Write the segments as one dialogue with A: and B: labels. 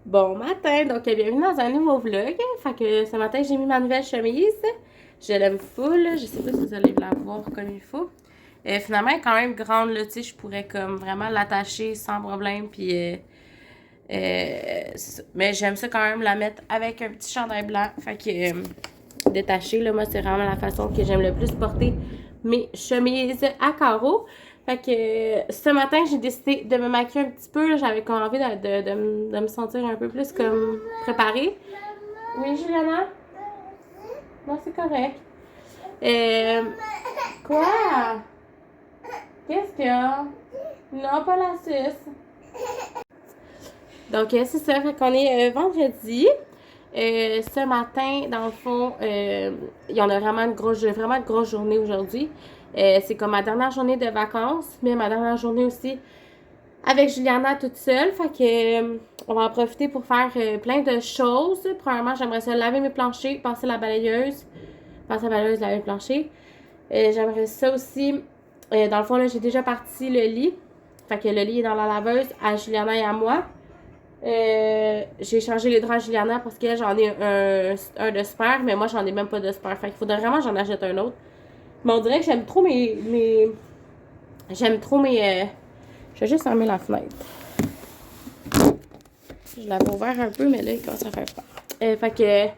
A: Bon matin, donc bienvenue dans un nouveau vlog. Fait que ce matin, j'ai mis ma nouvelle chemise. Je l'aime full, je sais pas si vous allez la voir comme il faut. Finalement, elle est quand même grande, là, tu sais, je pourrais comme vraiment l'attacher sans problème, puis... mais j'aime ça quand même la mettre avec un petit chandail blanc. Fait que détaché, là, moi, c'est vraiment la façon que j'aime le plus porter mes chemises à carreaux. Fait que ce matin, j'ai décidé de me maquiller un petit peu. J'avais comme envie de me sentir un peu plus comme préparée. Oui, Juliana? Non, c'est correct. Euh, quoi? Qu'est-ce qu'il y a? Non, pas la suce. Donc, c'est ça. Fait qu'on est vendredi. Ce matin, dans le fond, il y en a vraiment une grosse journée aujourd'hui. C'est comme ma dernière journée de vacances, mais ma dernière journée aussi avec Juliana toute seule. Fait que on va en profiter pour faire plein de choses. Premièrement, j'aimerais ça laver mes planchers, passer la balayeuse, laver le plancher. J'aimerais ça aussi. Dans le fond, là, j'ai déjà parti le lit. Fait que le lit est dans la laveuse à Juliana et à moi. J'ai changé les draps à Juliana parce que j'en ai un de spare, mais moi j'en ai même pas de spare. Fait qu'il faudrait vraiment que j'en achète un autre. Mais on dirait que j'aime trop j'aime trop mes. Je vais juste fermer la fenêtre. Je l'avais ouvert un peu, mais là il commence à faire froid. Fait que.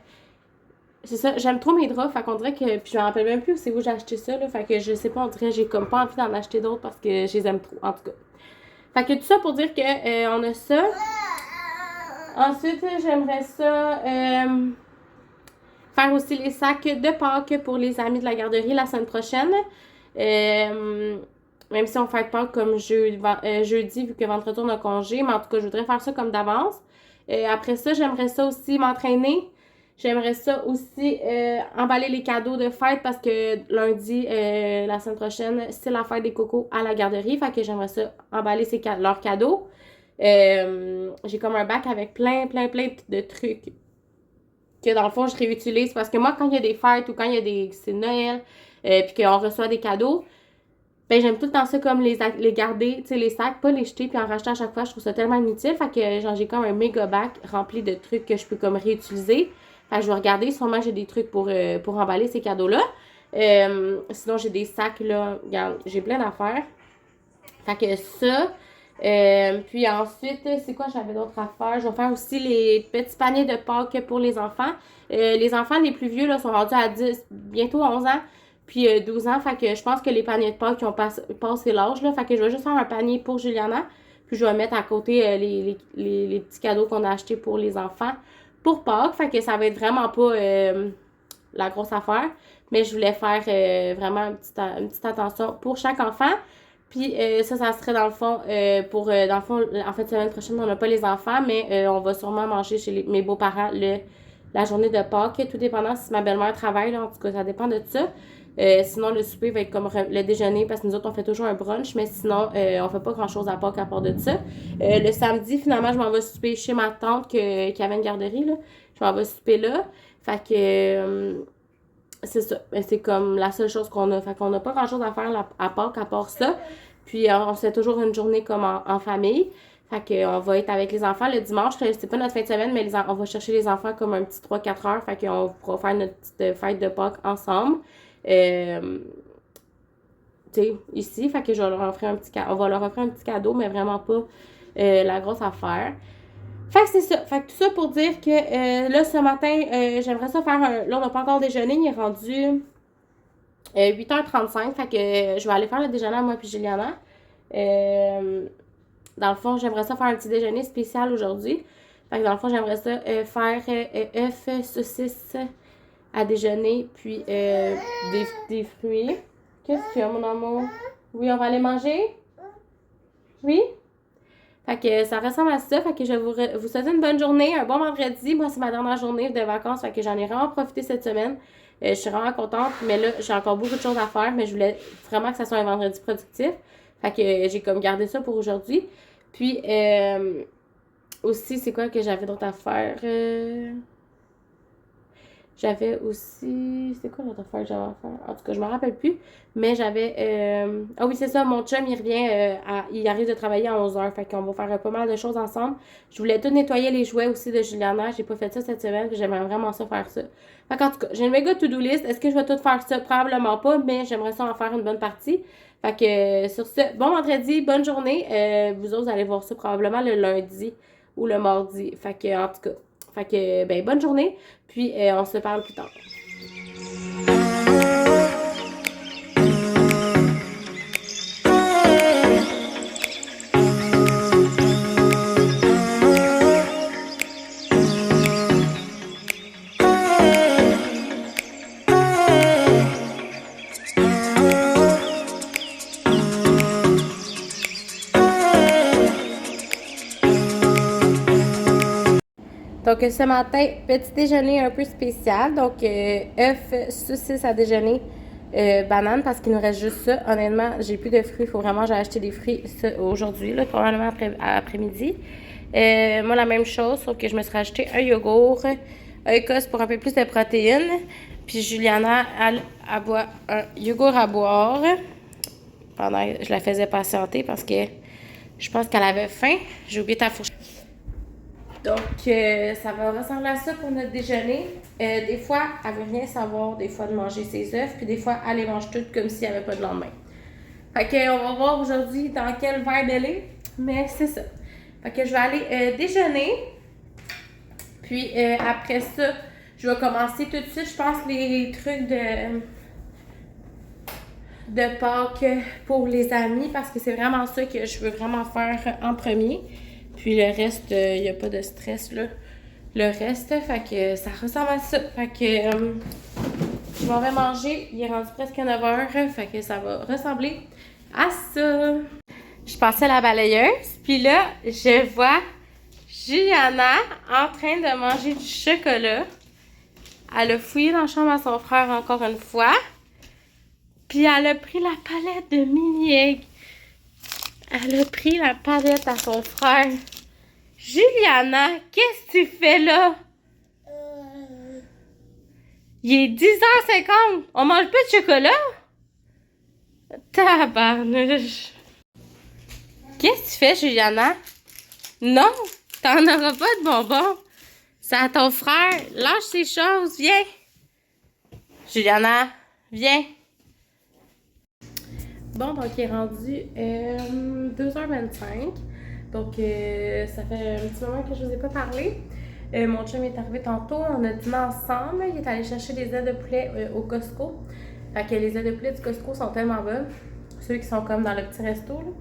A: C'est ça, j'aime trop mes draps, fait qu'on dirait que. Puis je me rappelle même plus où c'est où j'ai acheté ça, là. Fait que je sais pas, on dirait que j'ai comme pas envie d'en acheter d'autres parce que je les aime trop, en tout cas. Fait que tout ça pour dire que on a ça. Ensuite, j'aimerais ça faire aussi les sacs de Pâques pour les amis de la garderie la semaine prochaine. Même si on fait Pâques comme jeudi, vu que vendredi on a congé, mais en tout cas, je voudrais faire ça comme d'avance. Après ça, j'aimerais ça aussi m'entraîner. J'aimerais ça aussi emballer les cadeaux de fête parce que lundi, la semaine prochaine, c'est la fête des cocos à la garderie. Fait que j'aimerais ça emballer leurs cadeaux. J'ai comme un bac avec plein de trucs que dans le fond, je réutilise parce que moi, quand il y a des fêtes ou quand il y a des. C'est Noël, puis qu'on reçoit des cadeaux, ben j'aime tout le temps ça comme les garder, tu sais, les sacs, pas les jeter puis en racheter à chaque fois. Je trouve ça tellement inutile. Fait que genre, j'ai comme un méga bac rempli de trucs que je peux comme réutiliser. Fait que je vais regarder. Sûrement, j'ai des trucs pour emballer ces cadeaux-là. Sinon, j'ai des sacs, là. Regarde, j'ai plein d'affaires. Fait que ça. Puis ensuite, c'est quoi j'avais d'autres à faire? Je vais faire aussi les petits paniers de Pâques pour les enfants. Les enfants les plus vieux là, sont rendus à 10, bientôt 11 ans, puis 12 ans. Fait que je pense que les paniers de Pâques qui ont passé l'âge. Là. Fait que je vais juste faire un panier pour Juliana. Puis je vais mettre à côté les petits cadeaux qu'on a achetés pour les enfants pour Pâques. Fait que ça va être vraiment pas la grosse affaire. Mais je voulais faire vraiment une petite attention pour chaque enfant. Puis ça serait dans le fond, dans le fond, en fait, semaine prochaine, on n'a pas les enfants, mais on va sûrement manger chez mes beaux-parents la journée de Pâques, tout dépendant si ma belle-mère travaille, là, en tout cas, ça dépend de ça. Sinon, le souper va être comme le déjeuner, parce que nous autres, on fait toujours un brunch, mais sinon, on fait pas grand-chose à Pâques à part de ça. Le samedi, finalement, je m'en vais souper chez ma tante qui avait une garderie, là. Je m'en vais souper là. Fait que... c'est ça. C'est comme la seule chose qu'on a. Fait qu'on n'a pas grand chose à faire à Pâques à part ça. Puis on se fait toujours une journée comme en famille. Fait qu'on va être avec les enfants le dimanche. C'est pas notre fin de semaine, mais on va chercher les enfants comme un petit 3-4 heures. Fait qu'on pourra faire notre petite fête de Pâques ensemble. Tu sais, ici. Fait que je vais leur offrir on va leur offrir un petit cadeau, mais vraiment pas la grosse affaire. Fait que c'est ça. Fait que tout ça pour dire que là, ce matin, j'aimerais ça faire un. Là, on n'a pas encore déjeuné. Il est rendu 8h35. Fait que je vais aller faire le déjeuner à moi puis Juliana. Euh, Dans le fond, j'aimerais ça faire un petit déjeuner spécial aujourd'hui. Fait que dans le fond, j'aimerais ça faire œufs, saucisses à déjeuner, puis des fruits. Qu'est-ce qu'il y a, mon amour? Oui, on va aller manger? Oui? Fait que ça ressemble à ça. Fait que je vais vous souhaiter une bonne journée, un bon vendredi. Moi, c'est ma dernière journée de vacances. Fait que j'en ai vraiment profité cette semaine. Je suis vraiment contente. Mais là, j'ai encore beaucoup de choses à faire. Mais je voulais vraiment que ça soit un vendredi productif. Fait que j'ai comme gardé ça pour aujourd'hui. Puis, aussi, c'est quoi que j'avais d'autre à faire? J'avais aussi... C'est quoi l'autre affaire que j'avais à faire? En tout cas, je me rappelle plus. Mais j'avais... Ah oui, c'est ça, mon chum, il revient... Il arrive de travailler à 11h. Fait qu'on va faire pas mal de choses ensemble. Je voulais tout nettoyer les jouets aussi de Juliana. J'ai pas fait ça cette semaine. Puis j'aimerais vraiment ça faire ça. Fait qu'en tout cas, j'ai une méga to-do list. Est-ce que je vais tout faire ça? Probablement pas. Mais j'aimerais ça en faire une bonne partie. Fait que sur ce, bon vendredi, bonne journée. Vous autres, vous allez voir ça probablement le lundi ou le mardi. Fait que, en tout cas... Fait que, ben, bonne journée. Puis, on se parle plus tard. Donc, ce matin, petit déjeuner un peu spécial. Donc, œufs, saucisses à déjeuner, banane, parce qu'il nous reste juste ça. Honnêtement, j'ai plus de fruits. Il faut vraiment que j'aille acheter des fruits aujourd'hui, probablement après-midi. Moi, la même chose, sauf que je me suis rajouté un yogourt, un Écosse pour un peu plus de protéines. Puis, Juliana, elle boit un yogourt à boire. Pendant que je la faisais patienter parce que je pense qu'elle avait faim. J'ai oublié ta fourchette. Donc, ça va ressembler à ça pour notre déjeuner. Des fois, elle veut rien savoir, des fois, de manger ses œufs, puis des fois, elle les mange toutes comme s'il n'y avait pas de lendemain. Fait que, on va voir aujourd'hui dans quel vibe elle est, mais c'est ça. Fait que je vais aller déjeuner, puis après ça, je vais commencer tout de suite, je pense, les trucs de Pâques pour les amis, parce que c'est vraiment ça que je veux vraiment faire en premier. Puis le reste, il n'y a pas de stress, là. Le reste, fait que ça ressemble à ça. Fait que je m'en vais manger. Il est rendu presque 9h. Fait que ça va ressembler à ça. Je passais la balayeuse. Puis là, je vois Juliana en train de manger du chocolat. Elle a fouillé dans la chambre à son frère encore une fois. Puis elle a pris la palette de mini-egg. Elle a pris la palette à son frère. Juliana, qu'est-ce que tu fais là? Il est 10h50. On mange pas de chocolat? Tabarnouche. Qu'est-ce que tu fais, Juliana? Non, t'en auras pas de bonbons. C'est à ton frère. Lâche ces choses, viens. Juliana, viens. Bon, donc il est rendu 2h25. Donc, ça fait un petit moment que je vous ai pas parlé. Mon chum est arrivé tantôt, on a dîné ensemble. Il est allé chercher des ailes de poulet au Costco. Fait que les ailes de poulet du Costco sont tellement bonnes. Ceux qui sont comme dans le petit resto, là.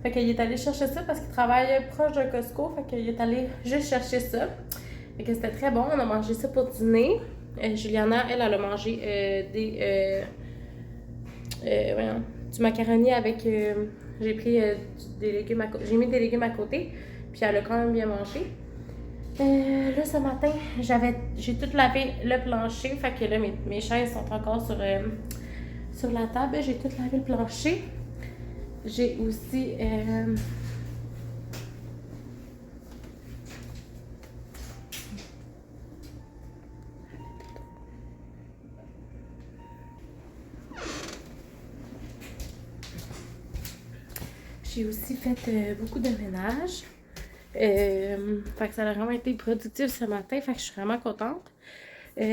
A: Fait qu'il est allé chercher ça parce qu'il travaille proche d'un Costco. Fait qu'il est allé juste chercher ça. Fait que c'était très bon. On a mangé ça pour dîner. Juliana, elle a mangé du macaroni avec... j'ai pris des légumes à côté. J'ai mis des légumes à côté. Puis elle a quand même bien mangé. Là, ce matin, j'ai tout lavé le plancher. Fait que là, mes chaises sont encore sur la table. J'ai tout lavé le plancher. J'ai aussi... J'ai aussi fait beaucoup de ménage. Fait que ça a vraiment été productif ce matin. Fait que je suis vraiment contente. Là,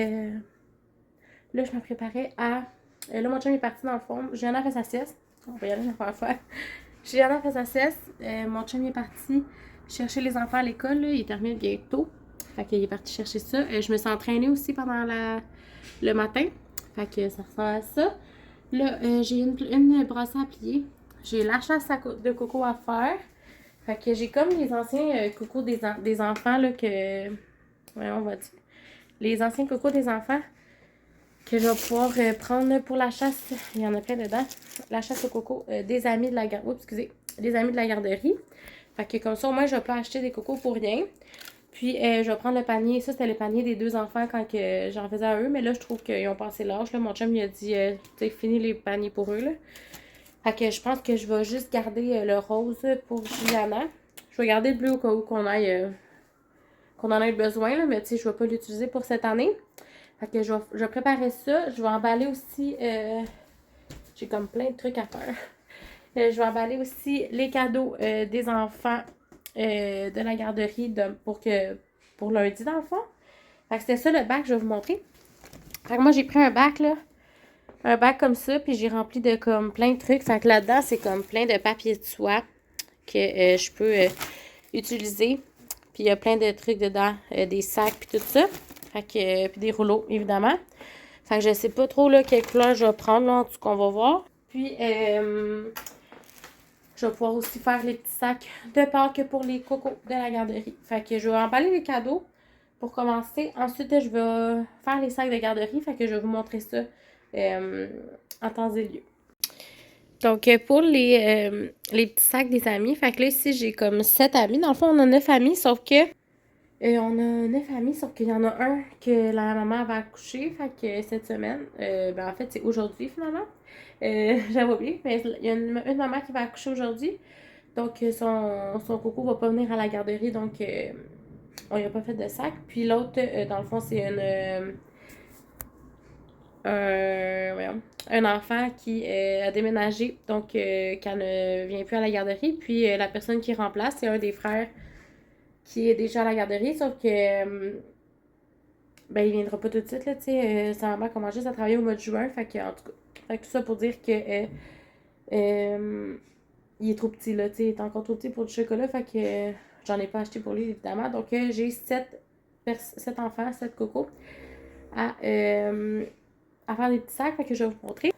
A: je me préparais à... là, mon chum est parti dans le fond. Juliana fait sa sieste. On va y aller une première fois. Juliana fait sa sieste. Mon chum est parti chercher les enfants à l'école. Il termine bientôt. Fait qu'il est parti chercher ça. Je me suis entraînée aussi pendant le matin. Fait que ça ressemble à ça. Là, j'ai une brassière à plier. J'ai la chasse de coco à faire. Fait que j'ai comme les anciens cocos des enfants, là, que... Ouais, on va dire. Les anciens cocos des enfants que je vais pouvoir prendre pour la chasse. Il y en a plein dedans. La chasse au coco des amis de la garderie. Oups, excusez. Des amis de la garderie. Fait que comme ça, au moins, je vais pas acheter des cocos pour rien. Puis, je vais prendre le panier. Ça, c'était le panier des deux enfants quand j'en faisais à eux. Mais là, je trouve qu'ils ont passé l'âge. Mon chum, il a dit, tu sais, fini les paniers pour eux, là. Fait que je pense que je vais juste garder le rose pour Juliana. Je vais garder le bleu au cas où qu'on en ait besoin, là, mais tu sais, je vais pas l'utiliser pour cette année. Fait que je vais préparer ça. Je vais emballer aussi... j'ai comme plein de trucs à faire. Je vais emballer aussi les cadeaux des enfants de la garderie pour lundi, dans le fond. Fait que c'était ça le bac que je vais vous montrer. Fait que moi, j'ai pris un bac, là. Un bac comme ça, puis j'ai rempli de comme plein de trucs. Fait que là-dedans, c'est comme plein de papier de soie que je peux utiliser. Puis il y a plein de trucs dedans, des sacs puis tout ça. Fait que, puis des rouleaux, évidemment. Fait que je sais pas trop là, quelle couleur je vais prendre, là, en tout cas, on va voir. Puis, je vais pouvoir aussi faire les petits sacs de Pâques pour les cocos de la garderie. Fait que je vais emballer les cadeaux pour commencer. Ensuite, je vais faire les sacs de garderie. Fait que je vais vous montrer ça en temps et lieu. Donc, pour les petits sacs des amis, fait que là, ici, j'ai comme 7 amis. Dans le fond, on a 9 amis, sauf que... on a 9 amis, sauf qu'il y en a un que la maman va accoucher, fait que cette semaine, en fait, c'est aujourd'hui, finalement. J'avais oublié, mais il y a une maman qui va accoucher aujourd'hui. Donc, son coco va pas venir à la garderie, donc on lui a pas fait de sac. Puis l'autre, dans le fond, c'est un enfant qui a déménagé, donc qui ne vient plus à la garderie. Puis la personne qui remplace, c'est un des frères qui est déjà à la garderie, sauf que il viendra pas tout de suite, là, tu sais. Sa maman commence juste à travailler au mois de juin, fait que, en tout cas, fait que tout ça pour dire que il est trop petit, là, tu sais, il est encore trop petit pour du chocolat, fait que j'en ai pas acheté pour lui, évidemment. Donc, j'ai 7 enfants, 7 cocos à faire des petits sacs, fait que je vais vous montrer.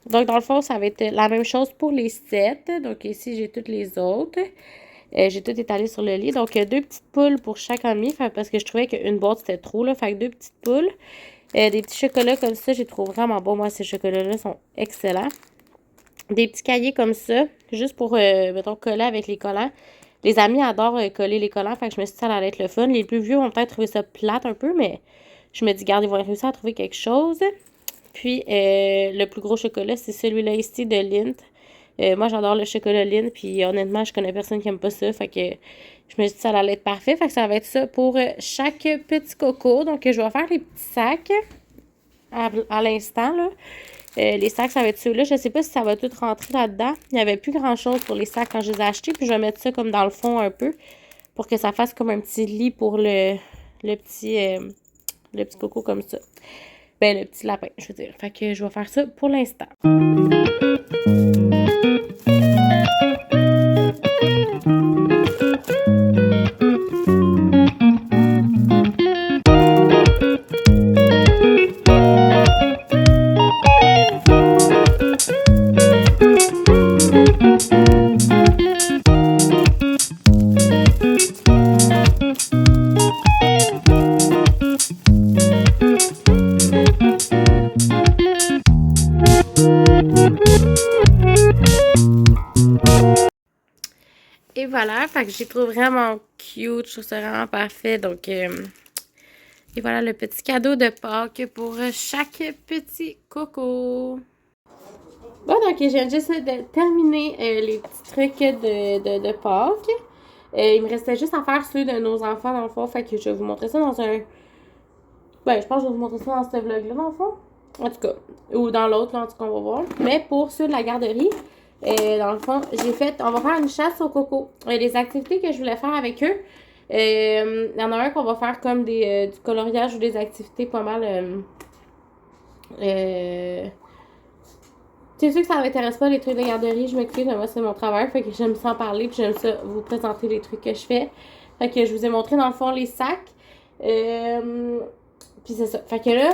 A: Donc, dans le fond, ça va être la même chose pour les 7. Donc, ici, j'ai toutes les autres. J'ai tout étalé sur le lit. Donc, 2 petites poules pour chaque ami. Parce que je trouvais qu'une boîte, c'était trop. Là, fait que 2 petites poules. Des petits chocolats comme ça. J'ai trouvé vraiment bon. Moi, ces chocolats-là sont excellents. Des petits cahiers comme ça. Juste pour, mettons, coller avec les collants. Les amis adorent coller les collants. Fait que je me suis dit que ça allait être le fun. Les plus vieux vont peut-être trouver ça plate un peu. Mais je me dis, garde, ils vont réussir à trouver quelque chose. Puis, le plus gros chocolat, c'est celui-là ici de Lindt. Moi, j'adore le chocolat Lindt, puis honnêtement, je connais personne qui aime pas ça, fait que je me suis dit que ça allait être parfait, fait que ça va être ça pour chaque petit coco. Donc, je vais faire les petits sacs à l'instant, là. Les sacs, ça va être ceux-là. Je sais pas si ça va tout rentrer là-dedans. Il n'y avait plus grand-chose pour les sacs quand je les ai achetés, puis je vais mettre ça comme dans le fond un peu, pour que ça fasse comme un petit lit pour le petit coco comme ça. Le petit lapin, je veux dire. Fait que je vais faire ça pour l'instant. Et voilà, fait que j'ai trouvé vraiment cute, je trouve ça vraiment parfait. Donc, et voilà le petit cadeau de Pâques pour chaque petit coco. Bon, donc je juste de terminer les petits trucs de Pâques. Il me restait juste à faire ceux de nos enfants dans le fond, fait que je vais vous montrer ça dans un... je pense que je vais vous montrer ça dans ce vlog-là dans le fond. En tout cas, ou dans l'autre, en tout cas, on va voir. Mais pour ceux de la garderie... dans le fond, on va faire une chasse aux cocos. Les activités que je voulais faire avec eux, il y en a un qu'on va faire comme du coloriage ou des activités pas mal. C'est sûr que ça m'intéresse pas les trucs de garderie, je m'excuse, mais moi c'est mon travail, fait que j'aime ça en parler, puis j'aime ça vous présenter les trucs que je fais. Fait que je vous ai montré dans le fond les sacs. Puis c'est ça. Fait que là,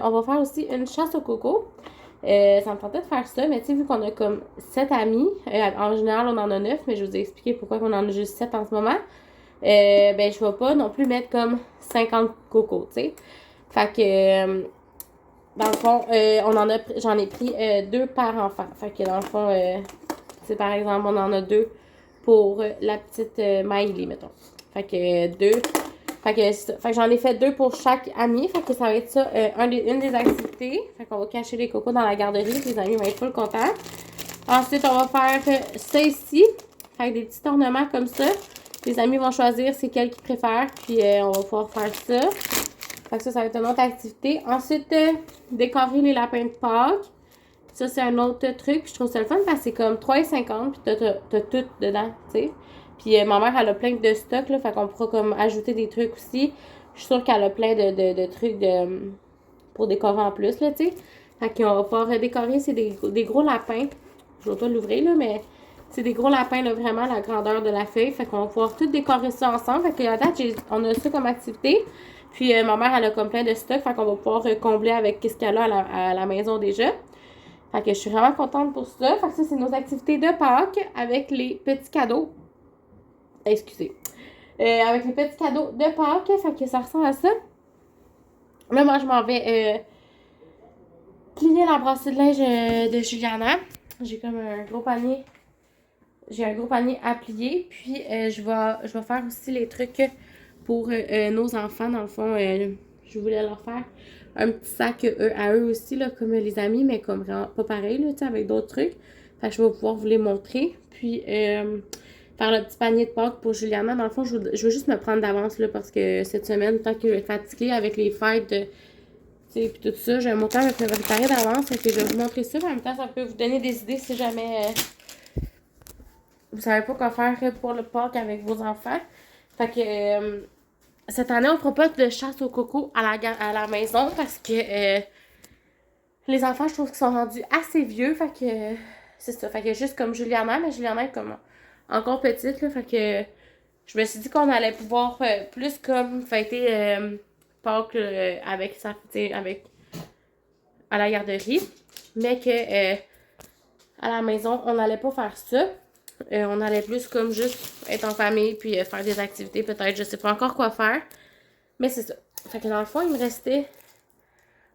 A: on va faire aussi une chasse aux cocos. Ça me tentait de faire ça, mais tu sais, vu qu'on a comme 7 amis, en général, on en a 9, mais je vous ai expliqué pourquoi on en a juste 7 en ce moment. Je vais pas non plus mettre comme 50 cocos, tu sais. Fait que, dans le fond, j'en ai pris 2 par enfant. Fait que, dans le fond, par exemple, on en a 2 pour la petite Miley, mettons. Fait que 2... Fait que j'en ai fait 2 pour chaque ami. Fait que ça va être ça, une des activités. Fait qu'on va cacher les cocos dans la garderie. Les amis vont être full contents. Ensuite, on va faire ça ici. Avec des petits ornements comme ça. Les amis vont choisir c'est quel qu'ils préfèrent. Puis on va pouvoir faire ça. Fait que ça va être une autre activité. Ensuite, décorer les lapins de Pâques. Ça, c'est un autre truc. Je trouve ça le fun parce que c'est comme 3,50 puis t'as tout dedans, tu sais. Puis ma mère, elle a plein de stocks, là. Fait qu'on pourra comme ajouter des trucs aussi. Je suis sûre qu'elle a plein de trucs pour décorer en plus, là, tu sais. Fait qu'on va pouvoir décorer. C'est des gros lapins. Je vais pas l'ouvrir, là, mais c'est des gros lapins, là, vraiment, la grandeur de la feuille. Fait qu'on va pouvoir tout décorer ça ensemble. Fait que à date, on a ça comme activité. Puis ma mère, elle a comme plein de stocks. Fait qu'on va pouvoir combler avec ce qu'elle a à la maison déjà. Fait que je suis vraiment contente pour ça. Fait que ça, c'est nos activités de Pâques avec les petits cadeaux. Excusez. Avec les petits cadeaux de Pâques. Fait que ça ressemble à ça. Là, moi, je m'en vais plier la brassée de linge de Juliana. J'ai comme un gros panier. J'ai un gros panier à plier. Puis, je vais faire aussi les trucs pour nos enfants. Dans le fond, je voulais leur faire un petit sac à eux aussi, là, comme les amis, mais comme vraiment pas pareil, là, tu sais, avec d'autres trucs. Fait que je vais pouvoir vous les montrer. Puis, faire le petit panier de Pâques pour Juliana. Dans le fond, je veux juste me prendre d'avance, là, parce que cette semaine, tant que je vais être fatiguée avec les fêtes, tu sais, puis tout ça, j'ai mon temps à me préparer d'avance. Fait que je vais vous montrer ça. En même temps, ça peut vous donner des idées si jamais vous savez pas quoi faire pour le Pâques avec vos enfants. Fait que cette année, on fera pas de chasse au coco à la maison parce que les enfants, je trouve qu'ils sont rendus assez vieux. Fait que c'est ça. Fait que juste comme Juliana, mais Juliana est comme encore petite, là. Fait que je me suis dit qu'on allait pouvoir plus comme fêter Pâques avec sa, avec à la garderie. Mais que à la maison, on n'allait pas faire ça. On allait plus comme juste être en famille puis faire des activités peut-être. Je sais pas encore quoi faire. Mais c'est ça. Fait que dans le fond, il me restait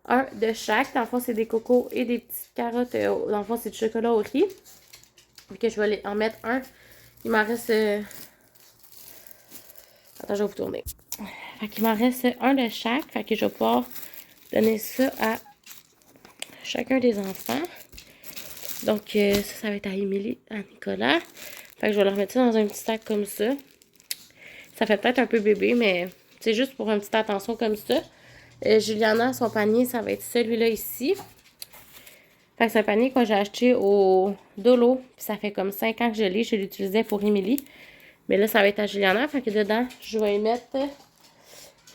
A: un de chaque. Dans le fond, c'est des cocos et des petites carottes. Dans le fond, c'est du chocolat au riz. Puis que je vais en mettre un. Il m'en reste... Attends, je vais vous tourner. Fait qu'il m'en reste un de chaque. Fait que je vais pouvoir donner ça à chacun des enfants. Donc, ça va être à Émilie, à Nicolas. Fait que je vais leur mettre ça dans un petit sac comme ça. Ça fait peut-être un peu bébé, mais c'est juste pour une petite attention comme ça. Juliana, son panier, ça va être celui-là ici. Fait que c'est un panier que j'ai acheté au Dolo. Puis ça fait comme 5 ans que je l'ai. Je l'utilisais pour Émilie. Mais là, ça va être à Juliana. Fait que dedans, je vais y mettre...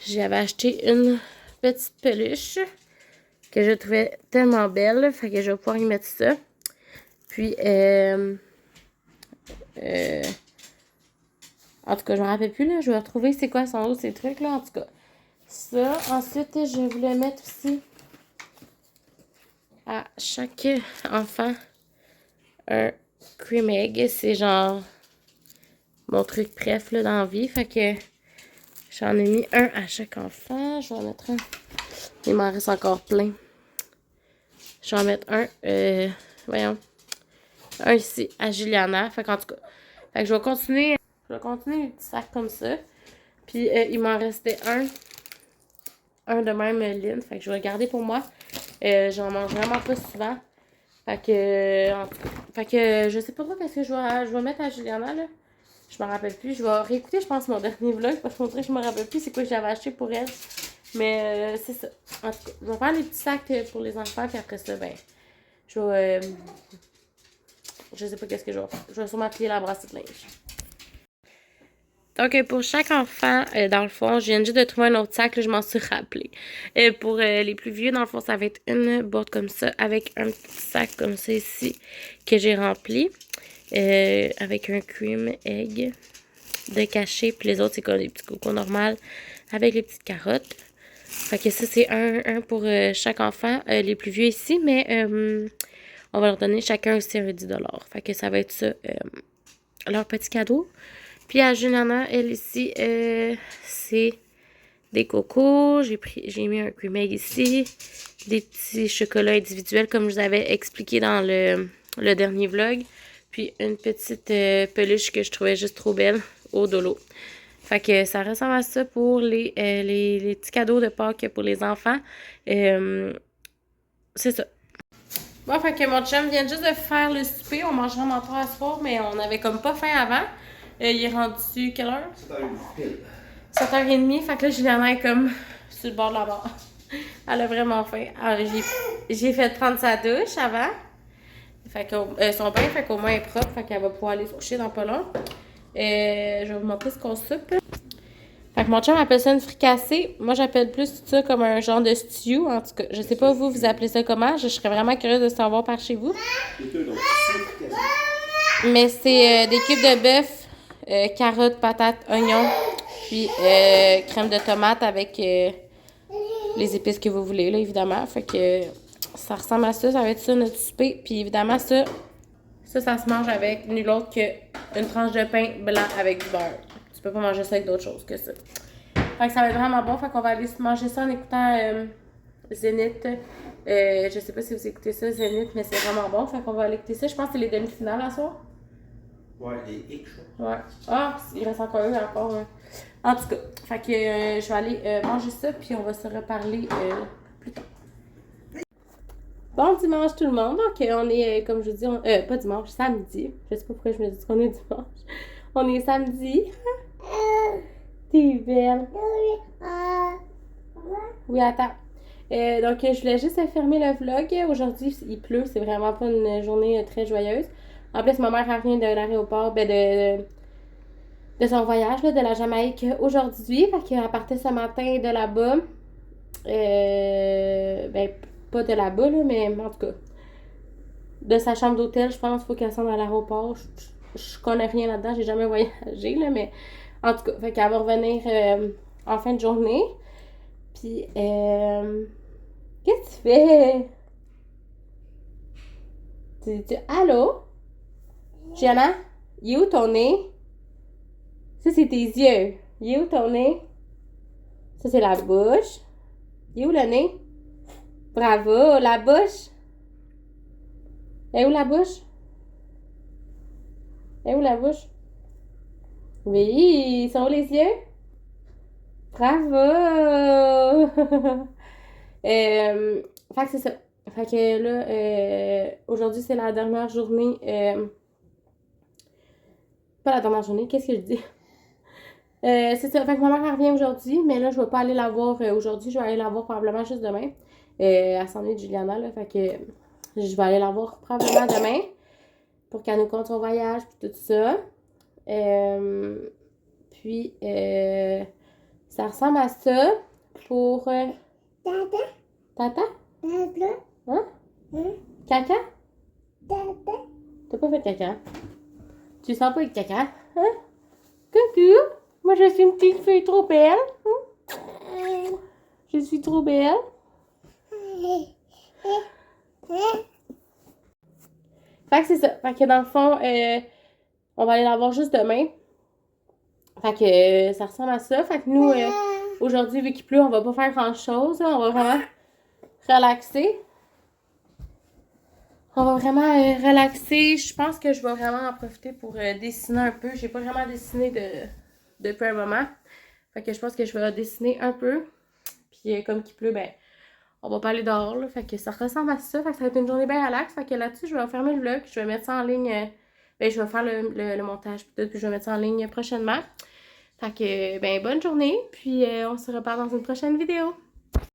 A: J'avais acheté une petite peluche que je trouvais tellement belle. Fait que je vais pouvoir y mettre ça. Puis, en tout cas, je me rappelle plus, là. Je vais retrouver c'est quoi son lot, ces trucs, là. En tout cas, ça. Ensuite, je voulais mettre aussi à chaque enfant un cream egg. C'est genre mon truc préf, là, dans la vie. Fait que j'en ai mis un à chaque enfant. Je vais en mettre un. Il m'en reste encore plein. Je vais en mettre un, voyons. Un ici à Juliana. Fait qu'en tout cas, fait que je vais continuer les petits sacs comme ça. Puis il m'en restait un de même ligne. Fait que je vais le garder pour moi. J'en mange vraiment pas souvent. Fait que, en tout cas, fait que je sais pas trop qu'est-ce que je vais mettre à Juliana, là. Je me rappelle plus. Je vais réécouter, je pense, mon dernier vlog parce qu'on dirait que je me rappelle plus c'est quoi que j'avais acheté pour elle. Mais c'est ça. En tout cas, je vais faire les petits sacs pour les enfants. Puis après ça, ben, je vais... je sais pas qu'est-ce que je vais faire. Je vais sûrement plier la brassée de linge. Donc, pour chaque enfant, dans le fond, je viens juste de trouver un autre sac, là, je m'en suis rappelé. Pour les plus vieux, dans le fond, ça va être une boîte comme ça, avec un petit sac comme ça ici, que j'ai rempli, avec un cream egg de cachet, puis les autres, c'est comme des petits cocos normaux, avec les petites carottes. Fait que ça, c'est un pour chaque enfant, les plus vieux ici, mais on va leur donner chacun aussi un 10$. Fait que ça va être ça, leur petit cadeau. Puis à Juliana, elle ici, c'est des cocos. J'ai mis un cream egg ici. Des petits chocolats individuels comme je vous avais expliqué dans le dernier vlog. Puis une petite peluche que je trouvais juste trop belle au Dolo. Fait que ça ressemble à ça pour les petits cadeaux de Pâques pour les enfants. C'est ça. Bon, fait que mon chum vient juste de faire le souper. On mange vraiment pas à soir, mais on avait comme pas faim avant. Il est rendu quelle heure? 7h30. 7h30. Fait que là, Juliana est comme sur le bord de la mort. Elle a vraiment faim. Alors, j'ai fait prendre sa douche avant. Fait que son bain, fait qu'au moins elle est propre, fait qu'elle va pouvoir aller se coucher dans pas long. Je vais vous montrer ce qu'on soupe. Fait que mon chum appelle ça une fricassée. Moi, j'appelle plus ça comme un genre de stew. En tout cas, je sais pas vous appelez ça comment. Je serais vraiment curieuse de savoir par chez vous. Mais c'est des cubes de bœuf, carottes, patates, oignons, puis crème de tomate avec les épices que vous voulez, là, évidemment. Fait que ça ressemble à ça. Ça va être ça, notre souper. Puis évidemment, ça se mange avec nul autre qu'une tranche de pain blanc avec du beurre. Tu peux pas manger ça avec d'autres choses que ça. Fait que ça va être vraiment bon. Fait qu'on va aller manger ça en écoutant Zénith. Je sais pas si vous écoutez ça, Zénith, mais c'est vraiment bon. Fait qu'on va aller écouter ça. Je pense que c'est les demi-finales à soir.
B: Ouais, les X.
A: Ouais. Ah, il reste encore eux encore. Hein. En tout cas, fait que je vais aller manger ça, puis on va se reparler plus tard. Bon dimanche tout le monde. Donc, on est, comme je vous dis, pas dimanche, samedi. Je sais pas pourquoi je me dis qu'on est dimanche. On est samedi. T'es belle. Oui, attends. Donc, je voulais juste fermer le vlog. Aujourd'hui, il pleut. C'est vraiment pas une journée très joyeuse. En plus, ma mère revient de l'aéroport, de son voyage, là, de la Jamaïque aujourd'hui. Fait qu'elle partait ce matin de là-bas. Pas de là-bas, là, mais en tout cas, de sa chambre d'hôtel, je pense, il faut qu'elle s'en à l'aéroport. Je connais rien là-dedans, j'ai jamais voyagé, là, mais en tout cas, fait qu'elle va revenir en fin de journée. Puis, qu'est-ce que tu fais? Allô? Gianna? Il est où ton nez? Ça, c'est tes yeux. Il est où ton nez? Ça, c'est la bouche. Il est où le nez? Bravo, la bouche. Elle est où la bouche? Elle est où la bouche? Oui, ils sont où les yeux? Bravo! Fait que c'est ça. Fait que là, aujourd'hui, c'est la dernière journée. Pas la dernière journée, qu'est-ce que je dis? C'est ça. Fait que ma mère revient aujourd'hui, mais là, je vais pas aller la voir aujourd'hui. Je vais aller la voir probablement juste demain. Elle s'ennuie de Juliana, là. Fait que je vais aller la voir probablement demain pour qu'elle nous compte son voyage puis tout ça. Puis, ça ressemble à ça pour... Tata? Tata? Hein? Caca? T'as pas fait de caca? Tu sens pas le caca? Hein? Coucou! Moi, je suis une petite fille trop belle. Je suis trop belle. Fait que c'est ça. Fait que dans le fond, on va aller la voir juste demain. Fait que ça ressemble à ça. Fait que nous, aujourd'hui, vu qu'il pleut, on va pas faire grand chose. On va vraiment relaxer. On va vraiment relaxer. Je pense que je vais vraiment en profiter pour dessiner un peu. J'ai pas vraiment dessiné depuis un moment. Fait que je pense que je vais dessiner un peu. Puis comme qu'il pleut, ben, on va pas aller dehors. Là. Fait que ça ressemble à ça. Fait que ça va être une journée bien relax. Fait que là-dessus, je vais fermer le vlog. Je vais mettre ça en ligne. Ben, je vais faire le montage peut-être. Puis je vais mettre ça en ligne prochainement. Fait que, ben, bonne journée. Puis on se reparle dans une prochaine vidéo.